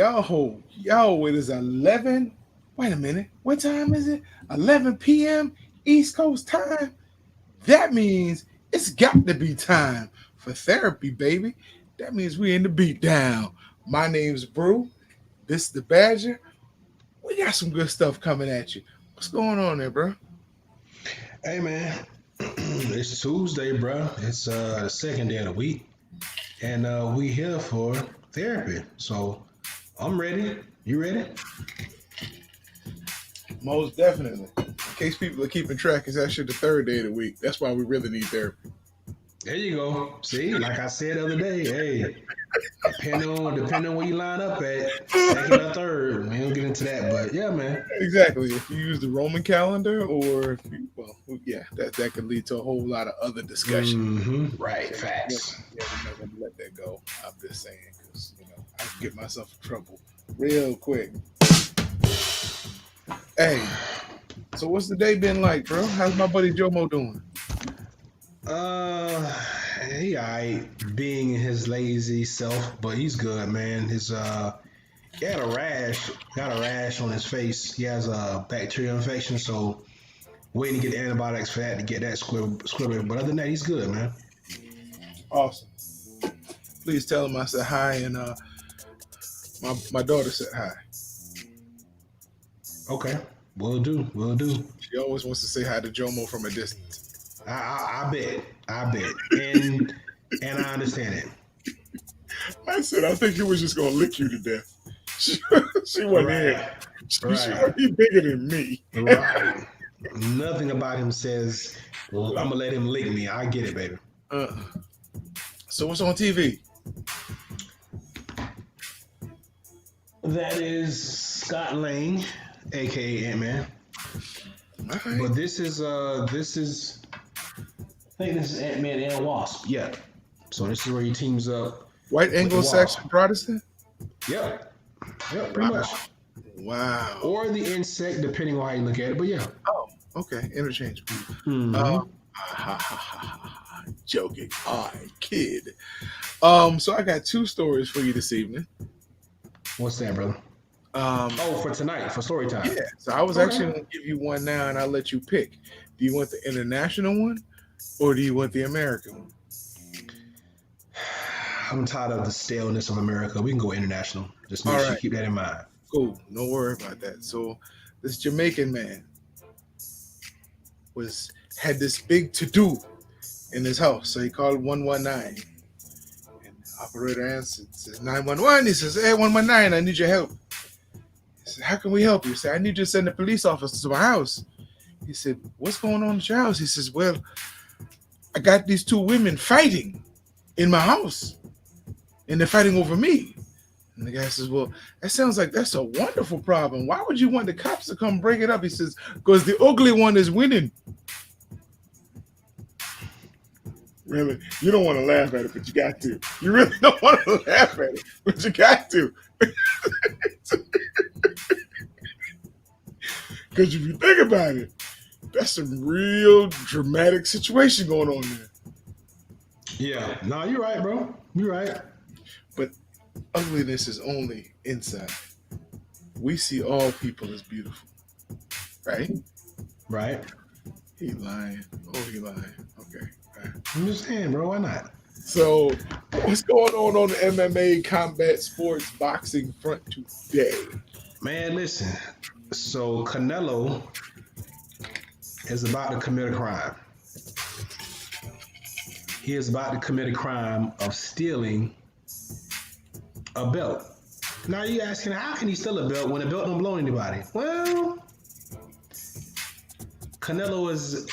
Yo, it is 11. Wait a minute. What time is it? 11 p.m. East Coast time. That means it's got to be time for therapy, baby. That means we in the beatdown. My name's Brew. This is the Badger. We got some good stuff coming at you. What's going on there, bro? Hey man, it's Tuesday, bro. It's the second day of the week, and we here for therapy. So I'm ready. You ready? Most definitely. In case people are keeping track, it's actually the third day of the week. That's why we really need therapy. There you go. See, like I said the other day, hey, depending on where you line up at, second or third. We don't get into that, but yeah, man. Exactly. If you use the Roman calendar, or if you, well, yeah, that could lead to a whole lot of other discussion. Right, Yeah, facts. we're not gonna let that go. I'm just saying because I can get myself in trouble real quick. Hey, so what's the day been like, bro? How's my buddy Jomo doing? Uh, he alright being his lazy self, but he's good, man. He had a rash, got a rash on his face. He has a bacterial infection, so waiting to get the antibiotics for that to get that squibble. But other than that, he's good, man. Awesome. Please tell him I said hi, and my daughter said hi. Okay, will do. She always wants to say hi to Jomo from a distance. I bet, and I understand it. I said I think he was just gonna lick you to death. She wasn't here. She Right, he bigger than me. right. Nothing about him says, well, I'm gonna let him lick me. I get it, baby. Uh, so what's on TV? That is Scott Lang, aka Ant Man. All right. But this is I think this is Ant Man and Wasp. Yeah. So this is where he teams up White with the Anglo-Saxon Wasp. Protestant? Yeah. Yeah, pretty much. Wow. Or the insect, depending on how you look at it. But yeah. Oh, okay. Interchangeable. Mm-hmm. Joking. I kid. So I got two stories for you this evening. What's that, brother? Oh, for tonight, for story time. Yeah. So I was actually going to give you one now, and I'll let you pick. Do you want the international one, or do you want the American one? I'm tired of the staleness of America. We can go international. Just make All sure you right. keep that in mind. Cool. No worry about that. So this Jamaican man had this big to do in his house. So he called 119. And the operator answered, says 911. He says, hey, 119, I need your help. He said, how can we help you? He said, I need you to send a police officer to my house. He said, what's going on at your house? He says, well, I got these two women fighting in my house. And they're fighting over me. And the guy says, well, that sounds like that's a wonderful problem. Why would you want the cops to come break it up? He says, because the ugly one is winning. Really? You don't want to laugh at it, but you got to. You really don't want to laugh at it, but you got to. Because if you think about it, that's some real dramatic situation going on there. Yeah. No, you're right, bro. You're right. But ugliness is only inside. We see all people as beautiful, right? Right. He lying. Oh, he lying. Okay. Right. I'm just saying, bro. Why not? So, what's going on the MMA, combat sports, boxing front today? Man, listen. So Canelo is about to commit a crime. He is about to commit a crime of stealing a belt. Now you asking, how can he steal a belt when a belt don't belong to anybody? Well, Canelo is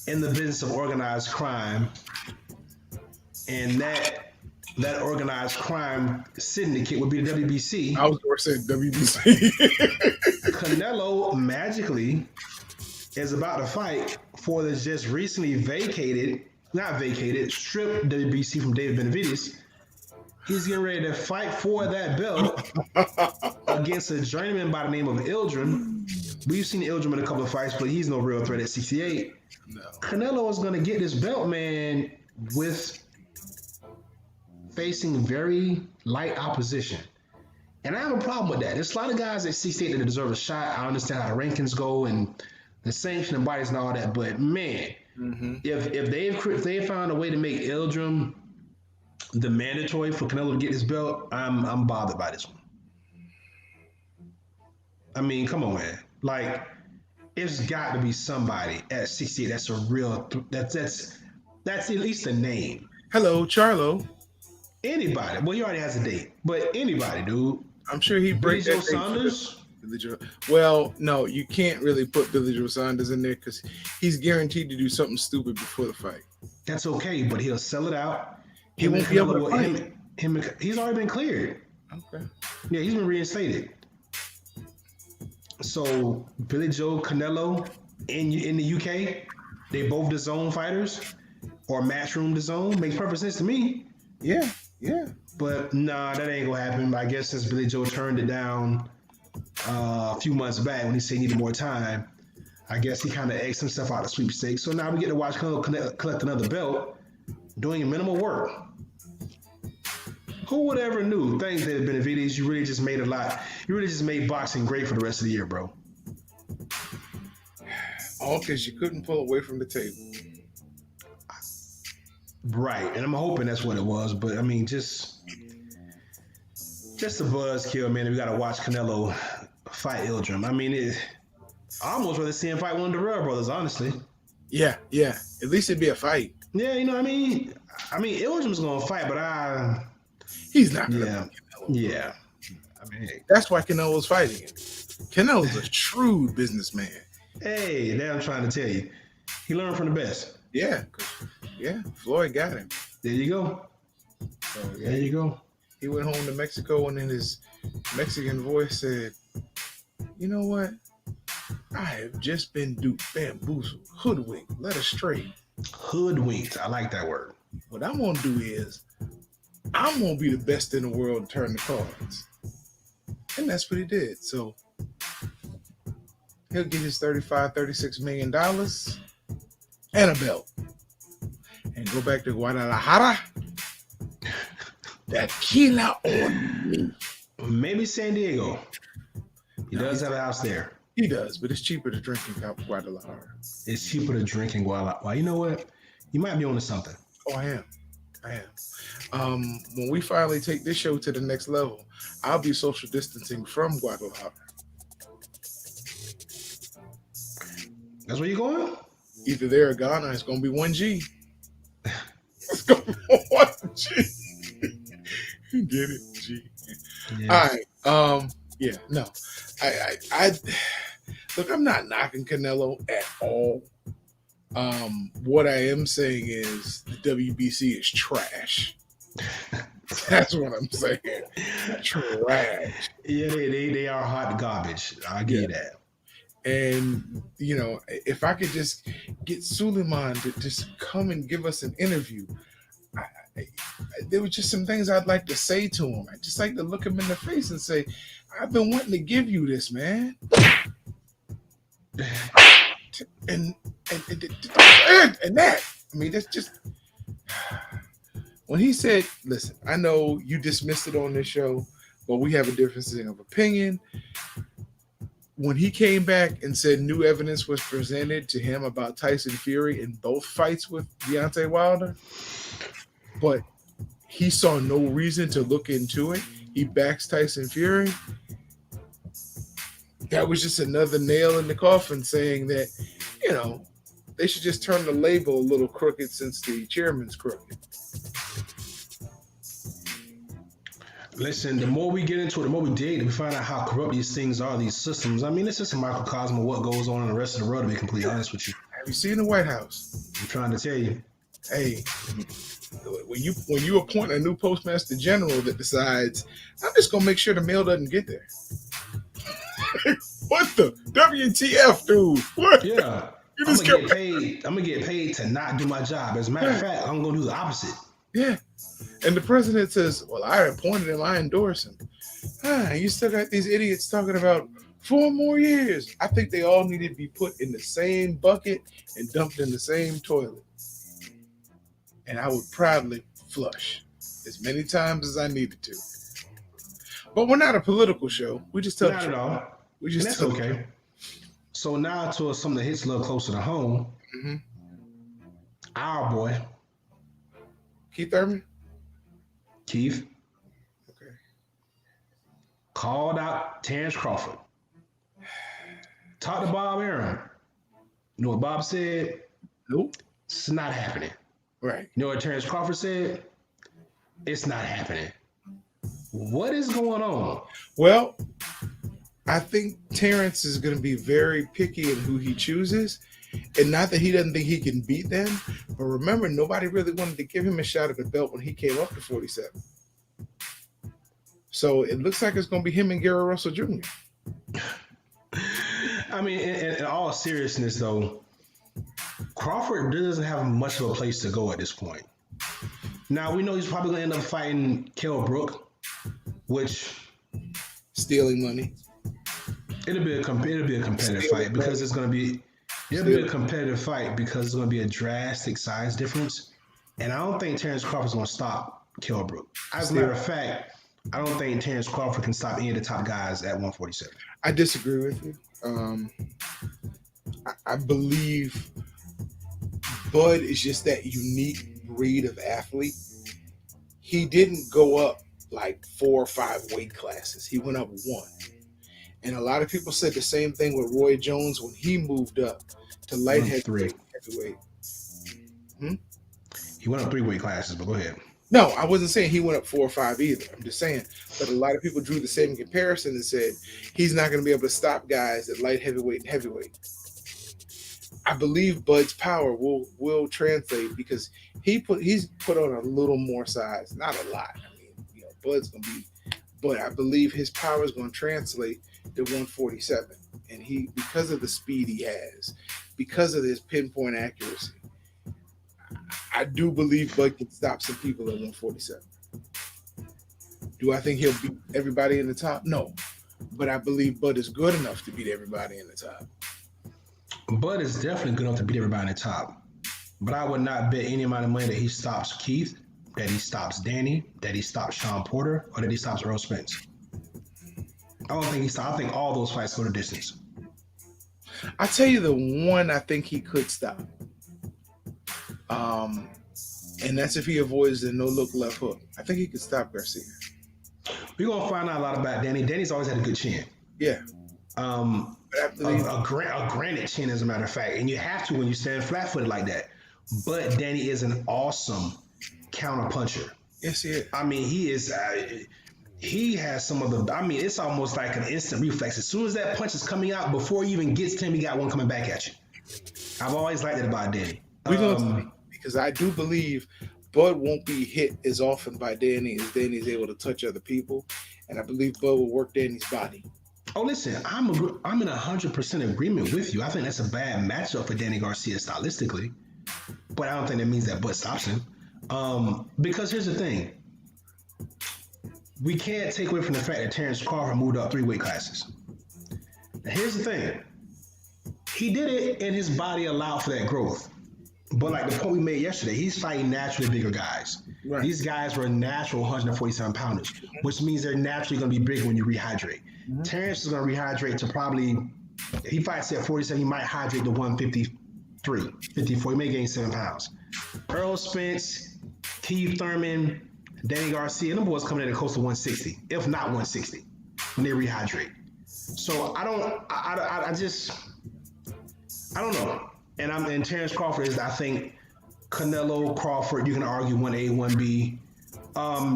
in the business of organized crime, and that organized crime syndicate would be the WBC. I was going to say WBC. Canelo magically is about to fight for the just recently stripped WBC from David Benavidez. He's getting ready to fight for that belt against a journeyman by the name of Ildrim. We've seen Ildrim in a couple of fights, but he's no real threat at 68. No. Canelo is going to get this belt, man, with facing very light opposition. And I have a problem with that. There's a lot of guys at C State that deserve a shot. I understand how the rankings go and the sanctioning bodies and all that, but man, Mm-hmm. if they found a way to make Eldrum the mandatory for Canelo to get his belt, I'm bothered by this one. I mean, come on, man. Like, it's got to be somebody at 68 that's a real that's at least a name. Hello, Charlo. Anybody. Well, he already has a date, but anybody, dude. I'm sure he'd Billy break Joe that date for Saunders. Billy Joe. Well, no, you can't really put Billy Joe Saunders in there because he's guaranteed to do something stupid before the fight. That's okay, but he'll sell it out. He Him and won't be able Canelo, to fight. he's already been cleared. Okay. Yeah, he's been reinstated. So Billy Joe Canelo in the UK, they both the zone fighters or matchroom the zone makes perfect sense to me. Yeah, yeah. But nah, that ain't gonna happen. I guess since Billy Joe turned it down a few months back when he said he needed more time, I guess he kind of X'd himself out of sweepstakes. So now we get to watch Canelo collect another belt, doing minimal work. Who would ever knew? Thanks, David Benavides. You really just made a lot. You really just made boxing great for the rest of the year, bro. All because you couldn't pull away from the table. Right, and I'm hoping that's what it was. But I mean, just a buzzkill, man. We got to watch Canelo fight Eldrum. I mean, I almost rather see him fight one of the Durrell brothers, honestly. Yeah, yeah. At least it'd be a fight. Yeah, you know what I mean? Eldrum's gonna fight, but He's not gonna yeah, beat Canelo. yeah. I mean, That's why Canelo's fighting him. Canelo's a shrewd businessman. hey, that I'm trying to tell you. He learned from the best. Yeah, Floyd got him. There you go. So, There you go. He went home to Mexico and in his Mexican voice said, "You know what? I have just been duped, bamboozled, hoodwinked, led astray. Hoodwinked. I like that word. What I'm gonna do is I'm gonna be the best in the world and turn the cards." And that's what he did. So he'll get his $36 million and a belt. And go back to Guadalajara. Tequila on me. Maybe San Diego. He does have a house there. He does, but it's cheaper to drink in Guadalajara. It's cheaper to drink in Guadalajara. Well, you know what? You might be onto something. Oh, I am. When we finally take this show to the next level, I'll be social distancing from Guadalajara. That's where you going? Either there or Ghana. It's going to be 1G. It's going to be 1G. Get it? G. Yeah. All right. Yeah, no. I look, I'm not knocking Canelo at all. What I am saying is the WBC is trash. That's what I'm saying. Trash. Yeah, they are hot garbage. I get that. And if I could just get Suleiman to just come and give us an interview, there were just some things I'd like to say to him. I'd just like to look him in the face and say, "I've been wanting to give you this, man." And that. I mean, that's just when he said, "Listen, I know you dismissed it on this show, but we have a difference of opinion." When he came back and said new evidence was presented to him about Tyson Fury in both fights with Deontay Wilder, but he saw no reason to look into it. He backs Tyson Fury. That was just another nail in the coffin saying that, they should just turn the label a little crooked since the chairman's crooked. Listen, the more we get into it, the more we dig, we find out how corrupt these things are, these systems. I mean, it's just a microcosm of what goes on in the rest of the world, to be completely honest with you. Have you seen the White House? I'm trying to tell you. Hey, when you appoint a new postmaster general that decides, I'm just going to make sure the mail doesn't get there. What the? WTF, dude? What? Yeah. I'm gonna get paid to not do my job. As a matter of fact, I'm gonna do the opposite. Yeah. And the president says, "Well, I appointed him, I endorse him." You still got these idiots talking about 4 more years. I think they all need to be put in the same bucket and dumped in the same toilet. And I would proudly flush as many times as I needed to. But we're not a political show. We just tell the Not at truth. all. We And just that's tell the truth. okay. So now to something that hits a little closer to home, Mm-hmm. our boy, Keith Thurman. Keith, Okay. called out Terrence Crawford. Talked to Bob Aaron. You know what Bob said? Nope. It's not happening. Right. You know what Terrence Crawford said? It's not happening. What is going on? Well, I think Terrence is going to be very picky in who he chooses. And not that he doesn't think he can beat them, but remember, nobody really wanted to give him a shot at the belt when he came up to 47. So it looks like it's going to be him and Gary Russell Jr. I mean, in all seriousness, though, Crawford doesn't have much of a place to go at this point. Now, we know he's probably going to end up fighting Kell Brook, which Stealing money. it'll be a competitive fight because it's going to be a competitive fight because it's going to be a drastic size difference, and I don't think Terrence Crawford's going to stop Kell Brook. As a matter of fact, I don't think Terrence Crawford can stop any of the top guys at 147. I disagree with you. I believe Bud is just that unique breed of athlete. He didn't go up like 4 or 5 weight classes. He went up 1. And a lot of people said the same thing with Roy Jones when he moved up to light heavyweight. He went up 3 weight classes, but go ahead. No, I wasn't saying he went up 4 or 5 either. I'm just saying, but a lot of people drew the same comparison and said he's not going to be able to stop guys at light heavyweight and heavyweight. I believe Bud's power will translate because he's put on a little more size, not a lot. I mean, Bud's going to be, but I believe his power is going to translate to 147, and because of the speed he has, because of his pinpoint accuracy. I do believe Bud can stop some people at 147. Do I think he'll beat everybody in the top? No. But I believe Bud is good enough to beat everybody in the top. Bud is definitely good enough to beat everybody in the top. But I would not bet any amount of money that he stops Keith, that he stops Danny, that he stops Sean Porter, or that he stops Earl Spence. I don't think he stops. I think all those fights go the distance. I'll tell you the one I think he could stop. And that's if he avoids the no-look left hook. I think he could stop Garcia. We're going to find out a lot about Danny. Danny's always had a good chin. Yeah. A granite chin, as a matter of fact. And you have to when you stand flat-footed like that. But Danny is an awesome counter puncher. Yes, he is. I mean, he is... he has some of the... I mean, it's almost like an instant reflex. As soon as that punch is coming out, before he even gets to him, he got one coming back at you. I've always liked it about Danny. We're going to see. Because I do believe Bud won't be hit as often by Danny as Danny's able to touch other people. And I believe Bud will work Danny's body. Oh, listen, I'm in 100% agreement with you. I think that's a bad matchup for Danny Garcia stylistically. But I don't think that means that Bud stops him. Because here's the thing. We can't take away from the fact that Terrence Crawford moved up 3 weight classes. Now, here's the thing. He did it and his body allowed for that growth. But like the point we made yesterday, he's fighting naturally bigger guys. Right. These guys were natural 147 pounders, which means they're naturally going to be bigger when you rehydrate. Mm-hmm. Terrence is going to rehydrate to probably, if he fights at 47, he might hydrate to 153, 54. He may gain 7 pounds. Earl Spence, Keith Thurman, Danny Garcia, them boys coming in at close to 160, if not 160, when they rehydrate. So I don't know. And Terrence Crawford is, I think, Canelo, Crawford, you can argue 1A, 1B.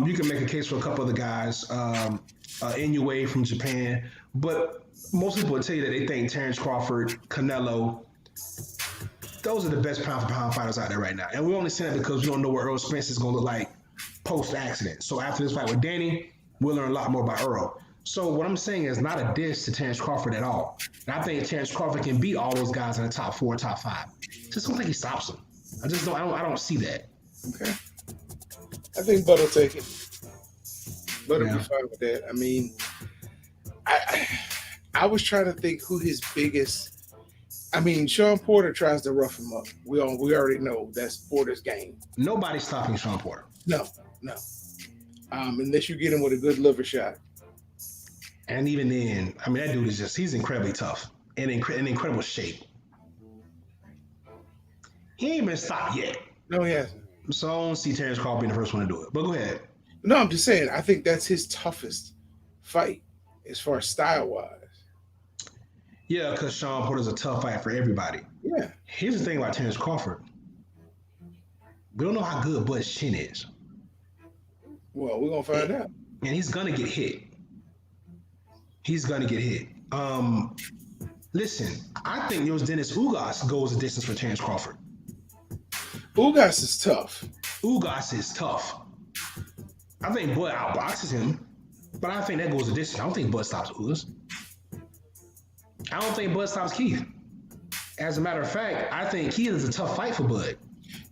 You can make a case for a couple other guys, Inoue from Japan. But most people would tell you that they think Terrence Crawford, Canelo, those are the best pound-for-pound fighters out there right now. And we only say that because we don't know what Earl Spence is going to look like post-accident. So after this fight with Danny, we'll learn a lot more about Earl. So what I'm saying is not a diss to Terrence Crawford at all. And I think Terrence Crawford can beat all those guys in the top 4, top 5. Just don't think he stops them. I don't see that. Okay. I think Bud will take it. Bud will be fine with that. I mean, I was trying to think who his biggest. I mean, Sean Porter tries to rough him up. We already know that's Porter's game. Nobody's stopping Sean Porter. No. Unless you get him with a good liver shot. And even then, I mean, that dude is he's incredibly tough and in incredible shape. He ain't been stopped yet. No, he hasn't. So I don't see Terrence Crawford being the first one to do it. But go ahead. No, I'm just saying. I think that's his toughest fight as far as style wise. Yeah, because Sean Porter's a tough fight for everybody. Yeah. Here's the thing about Terrence Crawford. We don't know how good Bud's chin is. Well, we're gonna find out. And he's gonna get hit. He's gonna get hit. Listen, I think Dennis Ugas goes the distance for Terrence Crawford. Ugas is tough. Ugas is tough. I think Bud outboxes him, but I think that goes the distance. I don't think Bud stops Ugas. I don't think Bud stops Keith. As a matter of fact, I think Keith is a tough fight for Bud.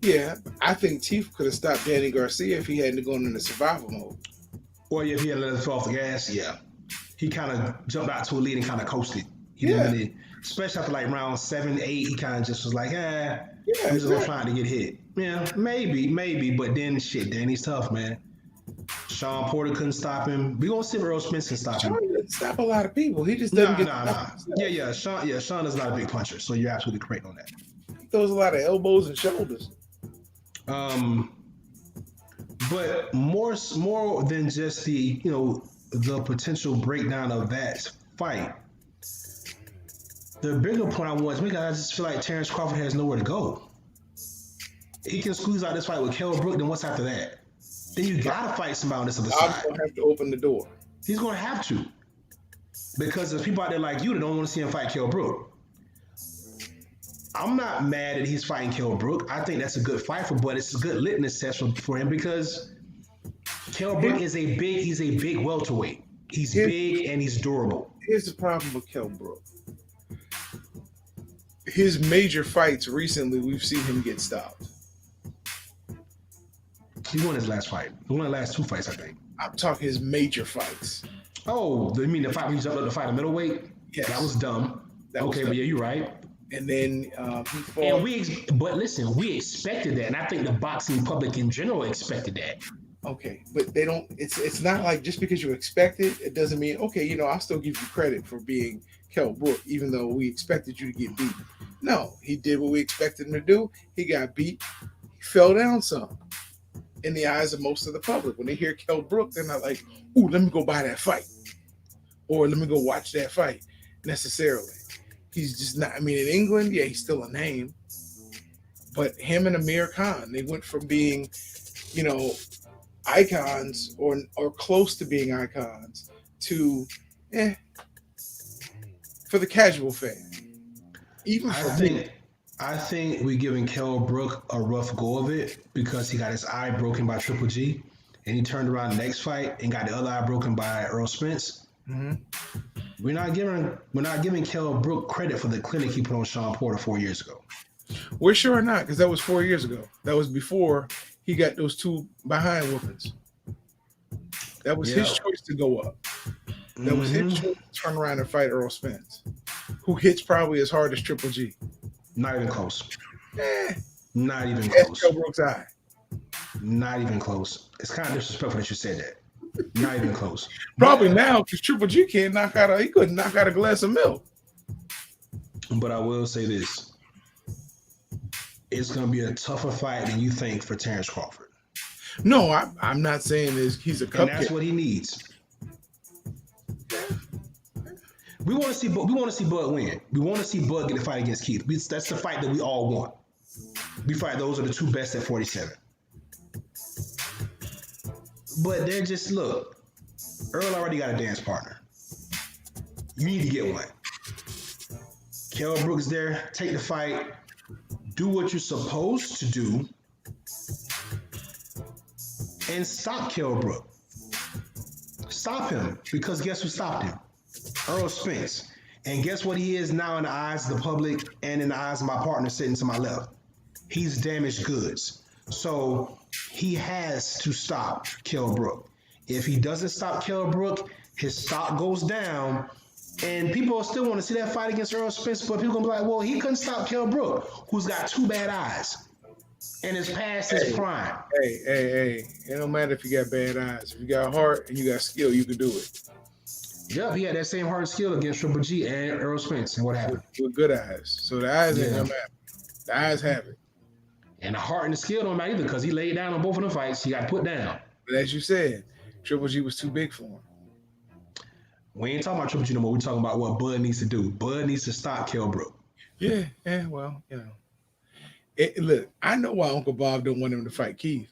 Yeah, I think Keith could have stopped Danny Garcia if he hadn't gone into survival mode. Or if he had let us off the gas, yeah. He kind of jumped out to a lead and kind of coasted. He Yeah. didn't really, especially after like round 7, 8, he kind of just was like, Yeah, I'm just gonna exactly. try to get hit. Yeah, maybe, but then shit, Danny's tough, man. Sean Porter couldn't stop him. We gonna see if Earl Spence can stop him. Sean doesn't stop a lot of people. He just doesn't Nah. Yeah, Sean is not a big puncher, so you're absolutely correct on that. He throws a lot of elbows and shoulders. But more than just the the potential breakdown of that fight. The bigger point I want to make, I just feel like Terrence Crawford has nowhere to go. He can squeeze out this fight with Kell Brook, then what's after that? Then you gotta fight somebody on this other I'm side. gonna have to open the door. He's gonna have to. Because there's people out there like you that don't want to see him fight Kell Brook. I'm not mad that he's fighting Kell Brook. I think that's a good fight for Bud. It's a good litmus test for him because Kell Brook is a big welterweight. He's big and he's durable. Here's the problem with Kell Brook. His major fights recently, we've seen him get stopped. He won his last fight. He won the last 2 fights, I think. I'm talking his major fights. Oh, you mean the fight when he jumped up to fight a middleweight? Yes. That was dumb. But yeah, you're right. And then he fought. But listen, we expected that, and I think the boxing public in general expected that. Okay, but they don't. It's not like just because you expect it, it doesn't mean okay. I'll still give you credit for being Kell Brook, even though we expected you to get beat. No, he did what we expected him to do. He got beat. He fell down some. In the eyes of most of the public, when they hear Kell Brook, they're not like, "Ooh, let me go buy that fight," or "Let me go watch that fight." Necessarily, he's just not. I mean, in England, yeah, he's still a name, but him and Amir Khan, they went from being, icons or close to being icons to for the casual fan. Even for me. I think we're giving Kell Brook a rough go of it because he got his eye broken by Triple G, and he turned around the next fight and got the other eye broken by Earl Spence. Mm-hmm. We're not giving Kell Brook credit for the clinic he put on Sean Porter 4 years ago. We're sure not, because that was 4 years ago. That was before he got those 2 behind whoopings. That was his choice to go up. That was his choice to turn around and fight Earl Spence, who hits probably as hard as Triple G. Not even close. Eh, Not even that's close. Kell Brook's eye. Not even close. It's kind of disrespectful that you said that. Not even close. Probably now, because Triple G he couldn't knock out a glass of milk. But I will say this. It's going to be a tougher fight than you think for Terrence Crawford. No, I'm not saying he's a cupcake. And that's what he needs. We want to see Bud win. We want to see Bud get a fight against Keith. That's the fight that we all want. We fight those are the 2 best at 47. But they're just look. Earl already got a dance partner. You need to get one. Kell Brook's there. Take the fight. Do what you're supposed to do. And stop Kell Brook. Stop him. Because guess who stopped him? Earl Spence. And guess what he is now in the eyes of the public and in the eyes of my partner sitting to my left? He's damaged goods. So he has to stop Kell Brook. If he doesn't stop Kell Brook, his stock goes down. And people still want to see that fight against Earl Spence, but people going to be like, well, he couldn't stop Kell Brook, who's got 2 bad eyes and is past his prime. Hey. It don't matter if you got bad eyes. If you got heart and you got skill, you can do it. Yep, he had that same hard skill against Triple G and Earl Spence. And what happened? with good eyes. So the eyes ain't Yeah. gonna matter. The eyes have it. And the heart and the skill don't matter either because he laid down on both of the fights. He got put down. But as you said, Triple G was too big for him. We ain't talking about Triple G no more. We're talking about what Bud needs to do. Bud needs to stop Kell Brook. Yeah, well, look, I know why Uncle Bob don't want him to fight Keith.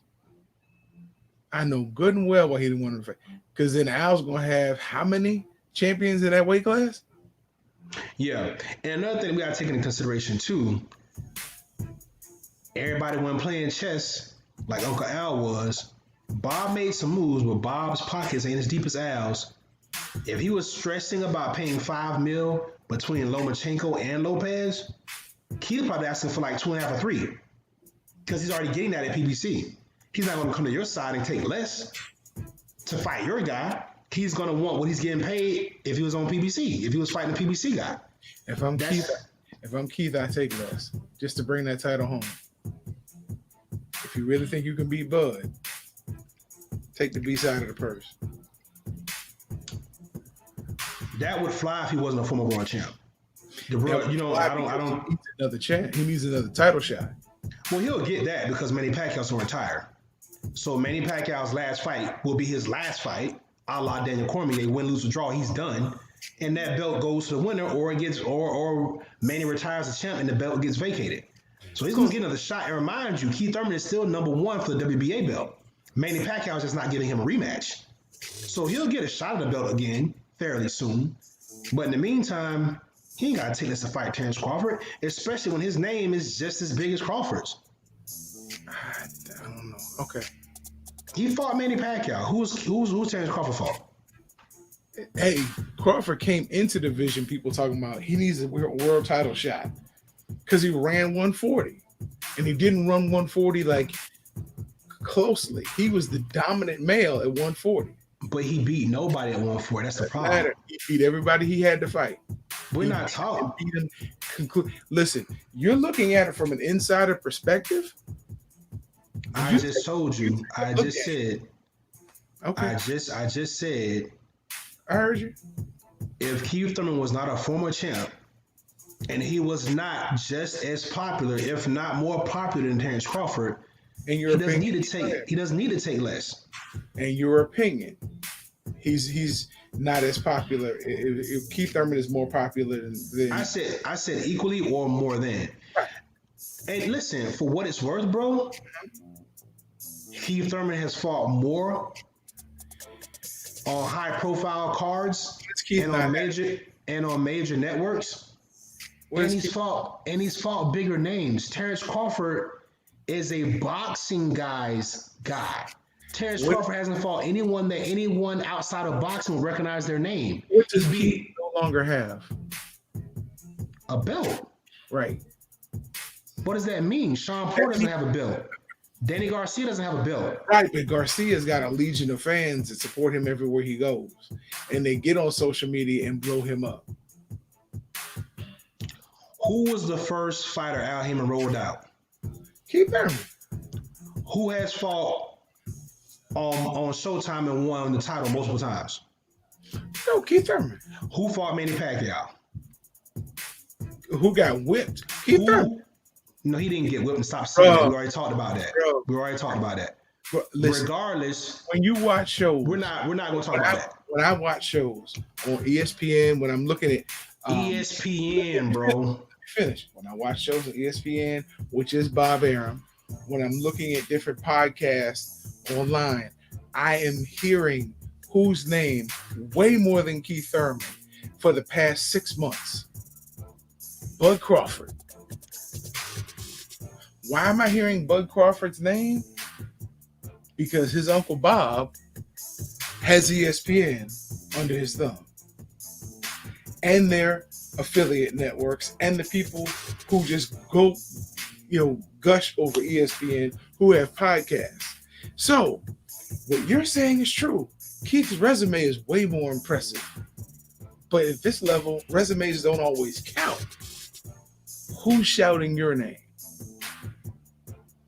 I know good and well why he didn't want him to fight. Because then Al's gonna have how many champions in that weight class? Yeah. And another thing we gotta take into consideration too, everybody wasn't playing chess like Uncle Al was. Bob made some moves, but Bob's pockets ain't as deep as Al's. If he was stressing about paying $5 million between Lomachenko and Lopez, Keith probably asking for like 2.5 or 3. Because he's already getting that at PBC. He's not gonna come to your side and take less to fight your guy. He's gonna want what he's getting paid if he was on PBC, if he was fighting the PBC guy. If I'm Keith, I take less just to bring that title home. If you really think you can beat Bud, take the B side of the purse. That would fly if he wasn't a former world champ. I don't. He needs another chance. He needs another title shot. Well, he'll get that because Manny Pacquiao's gonna retire. So Manny Pacquiao's last fight will be his last fight, a la Daniel Cormier. Win, lose, or draw, he's done, and that belt goes to the winner, or Manny retires as champ and the belt gets vacated. So he's gonna get another shot. And remind you, Keith Thurman is still number 1 for the WBA belt. Manny Pacquiao is just not giving him a rematch, so he'll get a shot at the belt again fairly soon. But in the meantime, he ain't gotta take this to fight Terrence Crawford, especially when his name is just as big as Crawford's. I don't know. Okay. He fought Manny Pacquiao. Who's Terrence Crawford fought? Hey, Crawford came into the division. People talking about he needs a world title shot because he ran 140, and he didn't run 140 like closely. He was the dominant male at 140. But he beat nobody at 140. That's the problem. He beat everybody he had to fight. We're not talking. Listen, you're looking at it from an insider perspective. I just told you. I just said. Okay. I just said. I heard you. If Keith Thurman was not a former champ, and he was not just as popular, if not more popular than Terrence Crawford, he doesn't need to take less. In your opinion, he's not as popular. If Keith Thurman is more popular than I said equally or more than. Right. And listen, for what it's worth, bro, Keith Thurman has fought more on high-profile cards and on major networks. And he's fought bigger names. Terrence Crawford is a boxing guy's guy. Terrence Crawford hasn't fought anyone that anyone outside of boxing would recognize their name. What does he no longer have? A belt. Right. What does that mean? Sean Porter doesn't have a belt. Danny Garcia doesn't have a belt. Right, but Garcia's got a legion of fans that support him everywhere he goes. And they get on social media and blow him up. Who was the first fighter Al Heyman rolled out? Keith Thurman. Who has fought on Showtime and won the title multiple times? No, Keith Thurman. Who fought Manny Pacquiao? Who got whipped? Keith Thurman. No, he didn't get whipped and stop saying that. We already talked about that. But listen, regardless, when you watch shows, we're not going to talk about that. When I watch shows on ESPN, when I'm looking at ESPN, bro. Finish. When I watch shows on ESPN, which is Bob Arum, when I'm looking at different podcasts online, I am hearing whose name way more than Keith Thurman for the past 6 months. Bud Crawford. Why am I hearing Bud Crawford's name? Because his Uncle Bob has ESPN under his thumb. And their affiliate networks and the people who just go, gush over ESPN who have podcasts. So what you're saying is true. Keith's resume is way more impressive. But at this level, resumes don't always count. Who's shouting your name?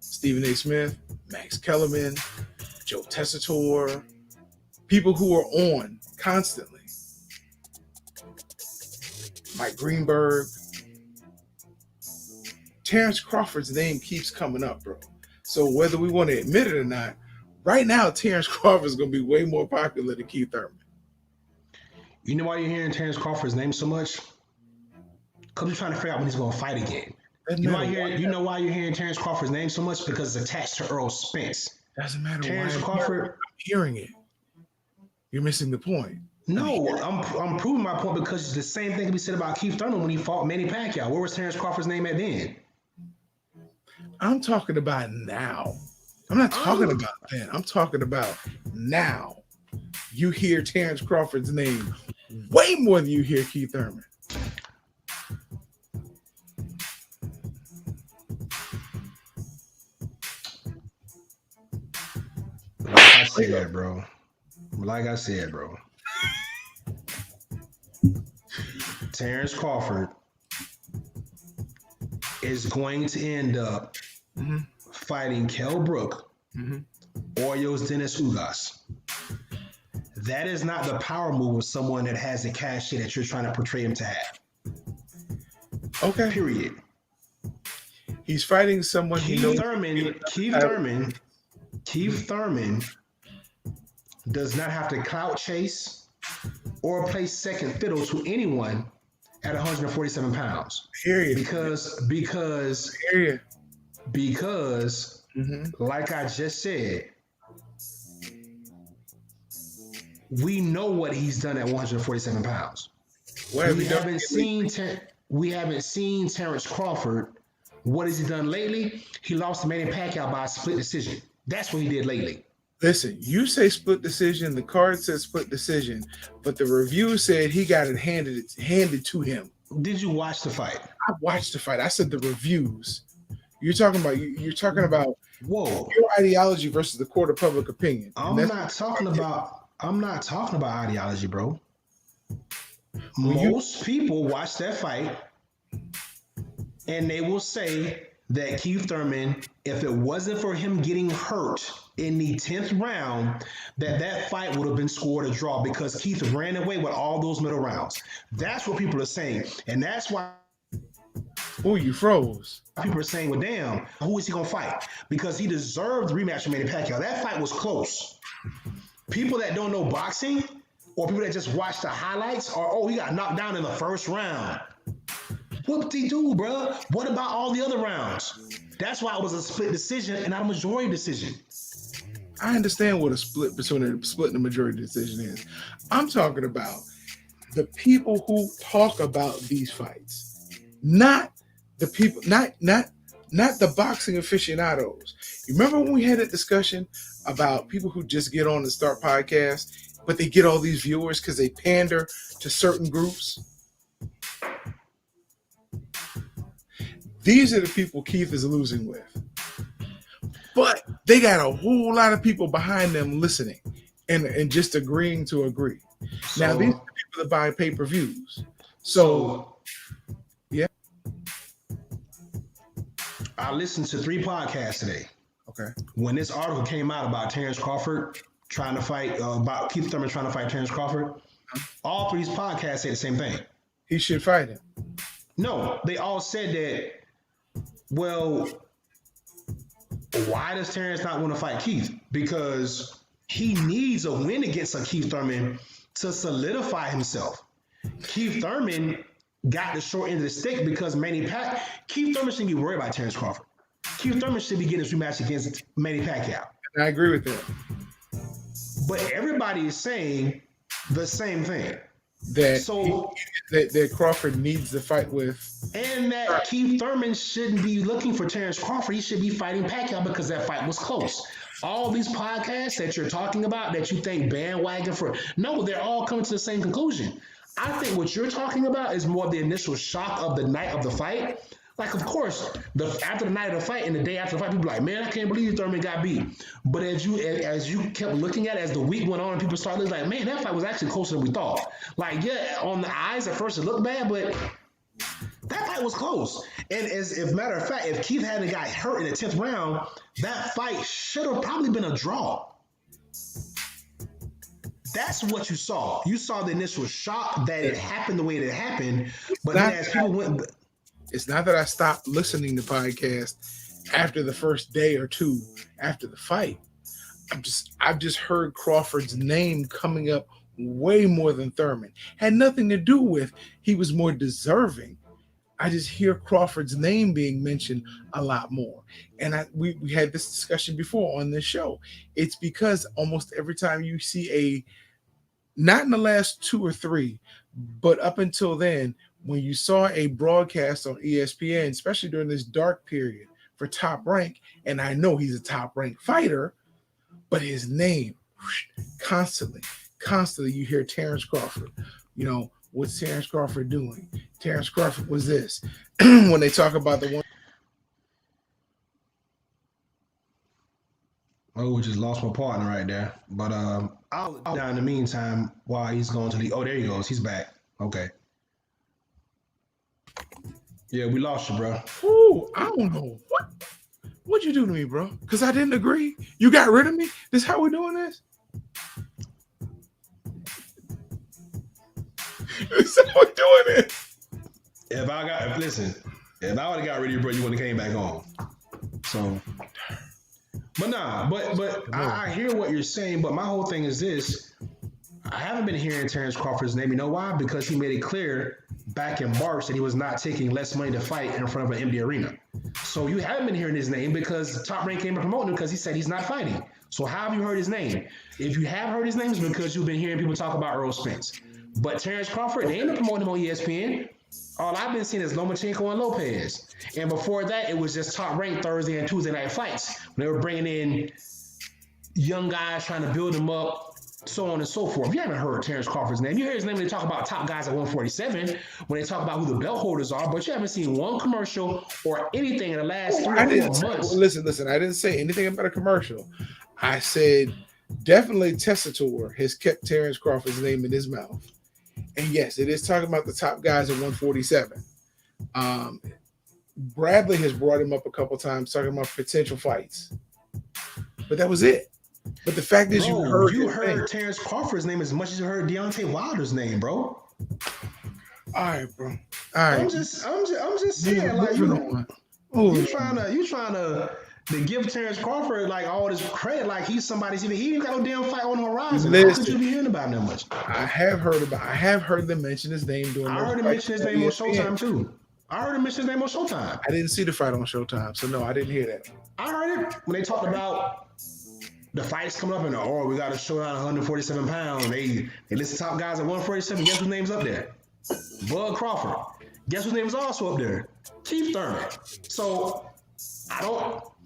Stephen A. Smith, Max Kellerman, Joe Tessitore, people who are on constantly. Mike Greenberg. Terrence Crawford's name keeps coming up, bro. So whether we want to admit it or not, right now Terrence Crawford's going to be way more popular than Keith Thurman. You know why you're hearing Terrence Crawford's name so much? Because we're trying to figure out when he's going to fight again. You know why you're hearing Terrence Crawford's name so much? Because it's attached to Earl Spence. Doesn't matter Terrence why Crawford. I'm hearing it. You're missing the point. No, I'm proving my point because the same thing can be said about Keith Thurman when he fought Manny Pacquiao. Where was Terrence Crawford's name at then? I'm talking about now. I'm not talking about then. I'm talking about now. You hear Terrence Crawford's name way more than you hear Keith Thurman. Like I said, bro. Terrence Crawford is going to end up fighting Kell Brook or Dennis Ugas. That is not the power move of someone that has the cachet that you're trying to portray him to have. Okay. Period. He's fighting someone Keith Thurman does not have to clout chase or play second fiddle to anyone at 147 pounds. Period. Because like I just said, we know what he's done at 147 pounds. We haven't seen Terrence Crawford. What has he done lately? He lost to Manny Pacquiao by a split decision. That's what he did lately. Listen, you say split decision, the card says split decision, but the review said he got it handed to him. Did you watch the fight? I watched the fight. I said the reviews. You're talking about whoa, your ideology versus the court of public opinion. I'm not talking about ideology, bro. Most people watch that fight and they will say that Keith Thurman, if it wasn't for him getting hurt in the 10th round, that fight would have been scored a draw because Keith ran away with all those middle rounds. That's what people are saying. And that's why you froze. People are saying, well, damn, who is he going to fight? Because he deserved the rematch with Manny Pacquiao. That fight was close. People that don't know boxing or people that just watch the highlights are, he got knocked down in the first round. Whoop-de-doo, bro. What about all the other rounds? That's why it was a split decision and not a majority decision. I understand what a split between a split and a majority decision is. I'm talking about the people who talk about these fights, not the people, not the boxing aficionados. You remember when we had a discussion about people who just get on and start podcasts, but they get all these viewers because they pander to certain groups? These are the people Keith is losing with. But they got a whole lot of people behind them listening and just agreeing to agree. Now, these are the people that buy pay-per-views. So, yeah. I listened to 3 podcasts today. Okay. When this article came out about Terrence Crawford trying to fight, about Keith Thurman trying to fight Terrence Crawford, all 3 podcasts say the same thing. He should fight him. No, they all said that, well, why does Terrence not want to fight Keith? Because he needs a win against a Keith Thurman to solidify himself. Keith Thurman got the short end of the stick because Keith Thurman shouldn't be worried about Terrence Crawford. Keith Thurman should be getting his rematch against Manny Pacquiao. I agree with that. But everybody is saying the same thing. That Crawford needs to fight with. And that Keith Thurman shouldn't be looking for Terrence Crawford. He should be fighting Pacquiao because that fight was close. All these podcasts that you're talking about that you think bandwagon for, no, they're all coming to the same conclusion. I think what you're talking about is more the initial shock of the night of the fight. Like, of course, after the night of the fight and the day after the fight, people are like, man, I can't believe Thurman got beat. But as you kept looking at it, as the week went on and people started like, man, that fight was actually closer than we thought. Like, yeah, on the eyes at first it looked bad, but that fight was close. And as a matter of fact, if Keith hadn't got hurt in the 10th round, that fight should have probably been a draw. That's what you saw. You saw the initial shock that it happened the way that it happened, It's but then not as that people went, it's not that I stopped listening to podcasts after the first day or two after the fight. I've just heard Crawford's name coming up way more than Thurman. Had nothing to do with he was more deserving. I just hear Crawford's name being mentioned a lot more. And we had this discussion before on this show. It's because almost every time you see not in the last two or three, but up until then, when you saw a broadcast on ESPN, especially during this dark period for Top Rank, and I know he's a top ranked fighter, but his name constantly you hear Terrence Crawford. You know, what's Terrence Crawford doing? Terrence Crawford was this. When they talk about the one. oh, we just lost my partner right there. But I'll down in the meantime while he's going to the. Oh, there he goes. He's back. Okay. Yeah, we lost you, bro. Ooh, I don't know what'd you do to me, bro? Because I didn't agree. You got rid of me. This how we're doing this? This how we're doing it. If I would have got rid of you, bro, you wouldn't have came back on. So, but nah, but I hear what you're saying. But my whole thing is this: I haven't been hearing Terrence Crawford's name. You know why? Because he made it clear back in March that he was not taking less money to fight in front of an empty arena. So you haven't been hearing his name because Top Rank came and promoting him because he said he's not fighting. So how have you heard his name? If you have heard his name, it's because you've been hearing people talk about Earl Spence. But Terrence Crawford, they ain't been promoting him on ESPN. All I've been seeing is Lomachenko and Lopez. And before that, it was just Top Rank Thursday and Tuesday night fights. When they were bringing in young guys, trying to build them up, so on and so forth. You haven't heard Terrence Crawford's name. You hear his name when they talk about top guys at 147, when they talk about who the belt holders are, but you haven't seen one commercial or anything in the last 3 or 4 months. Listen, I didn't say anything about a commercial. I said definitely Tessitore has kept Terrence Crawford's name in his mouth. And yes, it is talking about the top guys at 147. Bradley has brought him up a couple times talking about potential fights. But that was it. But the fact is, you heard Terrence Crawford's name as much as you heard Deontay Wilder's name, bro. All right, bro. All right. I'm just saying, like you trying to give Terrence Crawford like all this credit, like he's somebody's even. He ain't got no damn fight on the horizon. How could you be hearing about him that much? I have heard them mention his name during. I heard him mention his name on Showtime too. I didn't see the fight on Showtime, so no, I didn't hear that. I heard it when they talked about the fights coming up, and we got to show down 147 pounds. They list the top guys at 147. Guess whose name's up there? Bud Crawford. Guess whose name is also up there? Keith Thurman. So